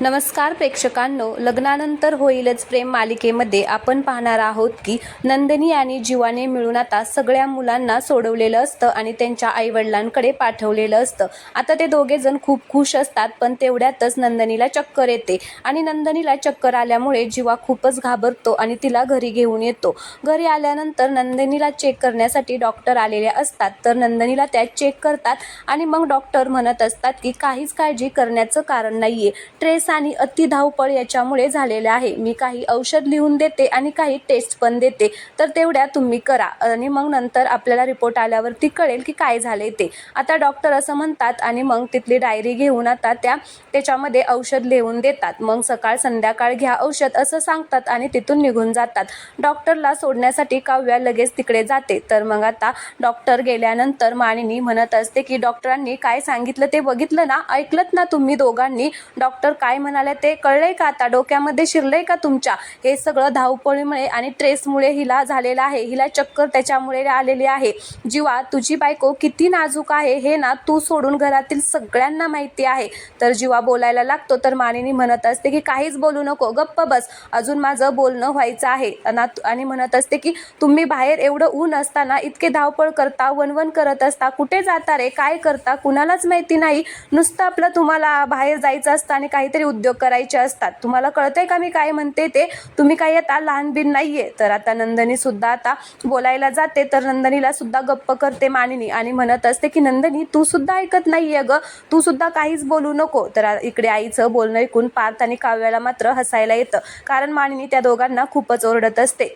नमस्कार प्रेक्षकांनो, लग्नानंतर होईलच प्रेम मालिकेमध्ये आपण पाहणार आहोत की नंदिनी आणि जीवाने मिळून आता सगळ्या मुलांना सोडवलेलं असतं आणि त्यांच्या आईवडिलांकडे पाठवलेलं असतं. आता ते दोघे जण खूप खुश असतात, पण तेवढ्यातच नंदिनीला चक्कर येते आणि नंदिनीला चक्कर आल्यामुळे जीवा खूपच घाबरतो आणि तिला घरी घेऊन येतो. घरी आल्यानंतर नंदिनीला चेक करण्यासाठी डॉक्टर आलेले असतात, तर नंदिनीला त्या चेक करतात आणि मग डॉक्टर म्हणत असतात की काहीच काळजी करण्याचं कारण नाहीये, ट्रेस आणि अति धावपळ याच्यामुळे झालेले आहे. मी काही औषध लिहून देते आणि काही टेस्ट पण देते, तर तेवढ्या तुम्ही करा आणि मग नंतर आपल्याला रिपोर्ट आल्यावरती कळेल की काय झाले ते. आता डॉक्टर असं म्हणतात आणि मग तिथली डायरी घेऊन आता त्याच्यामध्ये औषध लिहून देतात. मग सकाळ संध्याकाळ घ्या औषध असं सांगतात आणि तिथून निघून जातात. डॉक्टरला सोडण्यासाठी काव्या लगेच तिकडे जाते. तर मग आता डॉक्टर गेल्यानंतर मानिनी म्हणत असते की डॉक्टरांनी काय सांगितलं ते बघितलं ना, ऐकलत ना तुम्ही दोघांनी? डॉक्टर काय म्हणाले ते कळलंय का? आता डोक्यामध्ये शिरलंय का तुमच्या? हे सगळं धावपळीमुळे आणि ट्रेसमुळे हिला झालेलं आहे. हिला चक्कर त्याच्यामुळे आलेली आहे. जीवा, तुझी बायको किती नाजूक आहे हे ना तू सोडून घरातील सगळ्यांना माहिती आहे. तर जीवा बोलायला लागतो. तर मानिनी म्हणत असते की काहीच बोलू नको, गप्प बस, अजून माझं बोलणं व्हायचं आहे. आणि म्हणत असते की तुम्ही बाहेर एवढं ऊन असताना इतके धावपळ करता, वणवण करत असता, कुठे जाता रे, काय करता कुणालाच माहिती नाही. नुसतं आपलं तुम्हाला बाहेर जायचं असतं आणि काहीतरी उद्योग करायचे असतात. तुम्हाला कळतंय का मी काय म्हणते ते? तुम्ही काही आता लहान बिन नाहीये. तर आता नंदिनी सुद्धा आता बोलायला जाते. तर नंदिनीला सुद्धा गप्प करते मानिनी आणि म्हणत असते की नंदिनी, तू सुद्धा ऐकत नाहीये ग, तू सुद्धा काहीच बोलू नको. तर इकडे आईचं बोलणं ऐकून पार्थ आणि काव्याला मात्र हसायला येतं, कारण मानिनी त्या दोघांना खूपच ओरडत असते.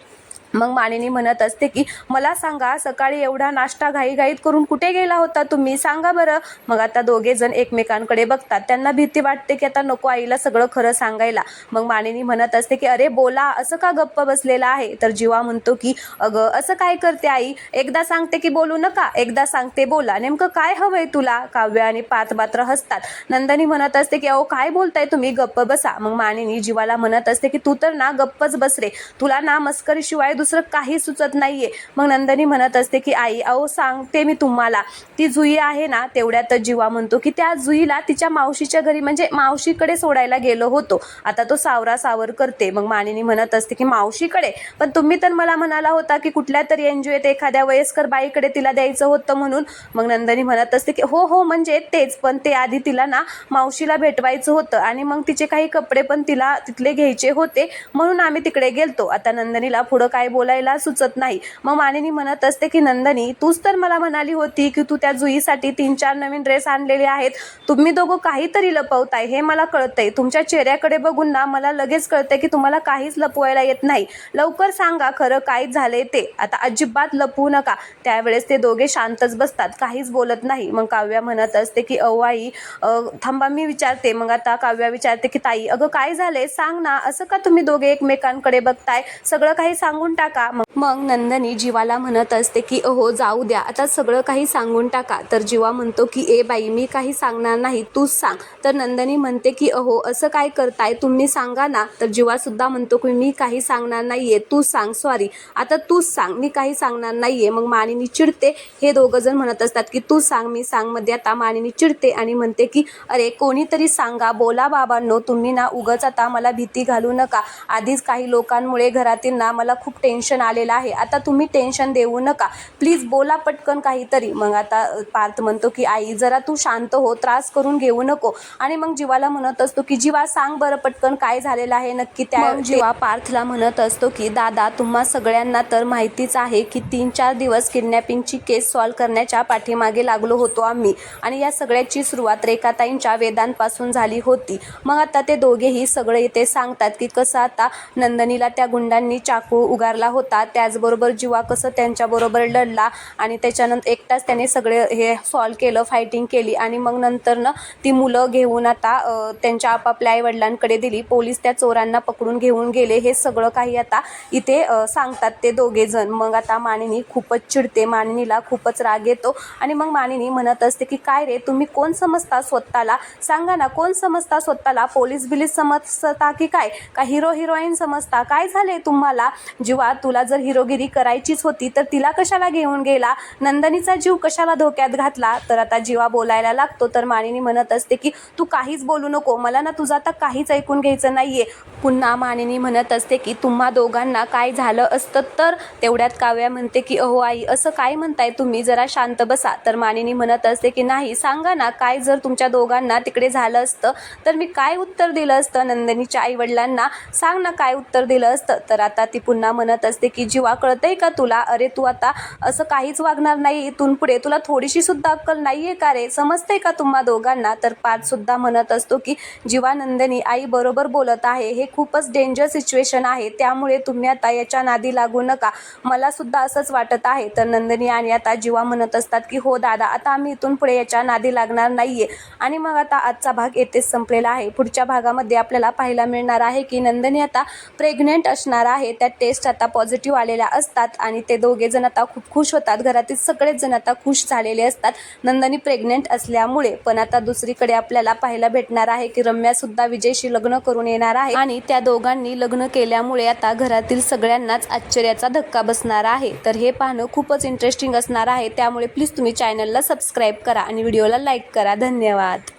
मग मानिनी म्हणत असते की मला सांगा, सकाळी एवढा नाश्ता घाईघाईत करून कुठे गेला होता तुम्ही, सांगा बरं. मग आता दोघे जण एकमेकांकडे बघतात. त्यांना भीती वाटते की आता नको आईला सगळं खरं सांगायला. मग मानिनी म्हणत असते की अरे बोला, असं का गप्प बसलेला आहे? तर जीवा म्हणतो की अगं असं काय करते आई, एकदा सांगते की बोलू नका, एकदा सांगते बोला, नेमकं काय हवंय तुला? काव्या आणि पार्थ मात्र हसतात. नंदिनी म्हणत असते की अहो काय बोलताय तुम्ही, गप्प बसा. मग मानिनी जीवाला म्हणत असते की तू तर ना गप्पच बस रे, तुला ना मस्करीशिवाय दुसरं काही सुचत नाहीये. मग नंदिनी म्हणत असते की आई अहो सांगते मी तुम्हाला, ती जुई आहे ना. तेवढ्यातच जीवा म्हणतो की त्या जुईला तिच्या मावशीच्या घरी म्हणजे मावशीकडे सोडायला गेलो होतो, आता तो सावर करते. मग मानिनी म्हणत असते की मावशीकडे? पण तुम्ही तर मला म्हणाला होता की कुठल्या तरी एनजीओत एखाद्या वयस्कर बाईकडे तिला द्यायचं होतं म्हणून. मग नंदिनी म्हणत असते की हो हो म्हणजे तेच, पण ते आधी तिला ना मावशीला भेटवायचं होतं आणि मग तिचे काही कपडे पण तिला तिथले घ्यायचे होते, म्हणून आम्ही तिकडे गेलतो. आता नंदिनीला पुढं काय बोलायला सुचत नाही. मग मानिनी म्हणत असते की नंदिनी, तूच तर मला म्हणाली होती की तू त्या जुईसाठी 3-4 नवीन ड्रेस आणलेले आहेत. तुम्ही दोघं काहीतरी लपवताय हे मला कळतंय. तुमच्या चेहऱ्याकडे बघून ना मला लगेच कळतंय की तुम्हाला काहीच लपवायला येत नाही. लवकर सांगा खरं काय झालंय ते, आता अजिबात लपवू नका. त्यावेळेस ते दोघे शांतच बसतात, काहीच बोलत नाही. मग काव्या म्हणत असते की अहो आई थांबा मी विचारते. मग आता काव्या विचारते की ताई अगं काय झालंय सांग ना, असं का तुम्ही दोघे एकमेकांकडे बघताय, सगळं काही सांगून टाका. मग नंदिनी जीवाला म्हणत असते की अहो जाऊ द्या, आता सगळं काही सांगून टाका. तर जीवा म्हणतो की ए बाई मी काही सांगणार नाही, तूच सांग. तर नंदिनी म्हणते की अहो असं काय करताय, तुम्ही सांगा ना. तर जीवा सुद्धा म्हणतो की मी काही सांगणार नाहीये, तू सांग, सॉरी आता तूच सांग, मी काही सांगणार नाहीये. मग मानिनी चिडते. हे दोघं जण म्हणत असतात की तू सांग मी सांग मध्ये आता मानिनी चिडते आणि म्हणते की अरे कोणीतरी सांगा, बोला बाबांनो, तुम्ही ना उगाच आता मला भीती घालू नका. आधीच काही लोकांमुळे घरातील ना मला खूप टेन्शन आलेलं आहे, आता तुम्ही टेन्शन देऊ नका, प्लीज बोला पटकन काहीतरी. मग आता पार्थ म्हणतो की आई जरा तू शांत हो, त्रास करून घेऊ नको. आणि मग जीवाला म्हणत असतो की जीवा सांग बरं पटकन काय झालेलं आहे नक्की. त्या जीवा पार्थला म्हणत असतो की दादा तुम्हा सगळ्यांना तर माहितीच आहे की 3-4 दिवस किडनॅपिंगची केस सॉल्व्ह करण्याच्या पाठीमागे लागलो होतो आम्ही, आणि या सगळ्याची सुरुवात रेखाताईंच्या वेदांपासून झाली होती. मग आता ते दोघेही सगळे इथे सांगतात की कसं आता नंदिनीला त्या गुंडांनी चाकू उगारला होता, त्याचबरोबर जीवा कसं त्यांच्याबरोबर लढला आणि त्याच्यानंतर एकटाच त्याने सगळे हे सॉल्व्ह केलं, फायटिंग केली आणि मग नंतर ती मुलं घेऊन आता त्यांच्या आपापल्या आईवडिलांकडे दिली. पोलीस त्या चोरांना पकडून घेऊन गेले. हे सगळं काही आता इथे सांगतात ते दोघे जण. मग आता मानिनी खूपच चिडते, मानिनीला खूपच राग येतो आणि मग मानिनी म्हणत असते की काय रे तुम्ही कोण समजता स्वतःला, सांगा ना कोण समजता स्वतःला, पोलीस बिलीस समजता की काय, का हिरो हिरोईन समजता, काय झाले तुम्हाला? जीवा जीवा तुला जर हिरोगिरी करायचीच होती तर तिला कशाला घेऊन गेला, नंदिनीचा जीव कशाला धोक्यात घातला. तर आता जीवा बोलायला लागतो तर मानिनी म्हणत असते की तू काहीच बोलू नको, मला ना तुझं आता काहीच ऐकून घ्यायचं नाहीये. पुन्हा मानिनी म्हणत असते की तुम्हा दोघांना काय झालं असतं तर. तेवढ्यात काव्या म्हणते की अहो आई असं काय म्हणताय तुम्ही, जरा शांत बसा. तर मानिनी म्हणत असते की नाही सांगा ना, काय जर तुमच्या दोघांना तिकडे झालं असतं तर मी काय उत्तर दिलं असतं नंदिनीच्या आईवडिलांना, सांग ना काय उत्तर दिलं असतं. तर आता ती पुन्हा म्हणत असते की जीवा कळतंय का तुला, अरे तू आता असं काहीच वागणार नाही इथून पुढे, तुला थोडीशी सुद्धा अक्कल नाहीये का रे, समजतंय का तुम्हा दोघांना. तर पार्थ सुद्धा म्हणत असतो की जीवा नंदिनी आई बरोबर बोलत आहे, हे खूपच डेंजर सिच्युएशन आहे, त्यामुळे तुम्ही आता याच्या नादी लागू नका, मला सुद्धा असंच वाटत आहे. तर नंदिनी आणि आता जीवा म्हणत असतात की हो दादा आता आम्ही इथून पुढे याच्या नादी लागणार नाहीये. आणि मग आता आजचा भाग येथेच संपलेला आहे. पुढच्या भागामध्ये आपल्याला पाहायला मिळणार आहे की नंदिनी आता प्रेग्नेंट असणार आहे, त्या टेस्ट आता पॉझिटिव्ह आलेल्या असतात आणि ते दोघे जण आता खूप खुश होतात, घरातील सगळेच जण आता खुश झालेले असतात नंदिनी प्रेग्नेंट असल्यामुळे. पण आता दुसरीकडे आपल्याला पाहायला भेटणार आहे की रम्या सुद्धा विजयशी लग्न करून येणार आहे आणि त्या दोघांनी लग्न केल्यामुळे आता घरातील सगळ्यांनाच आश्चर्याचा धक्का बसणार आहे. तर हे पाहणं खूपच इंटरेस्टिंग असणार आहे, त्यामुळे प्लीज तुम्ही चॅनलला सबस्क्राईब करा आणि व्हिडिओला लाईक करा. धन्यवाद.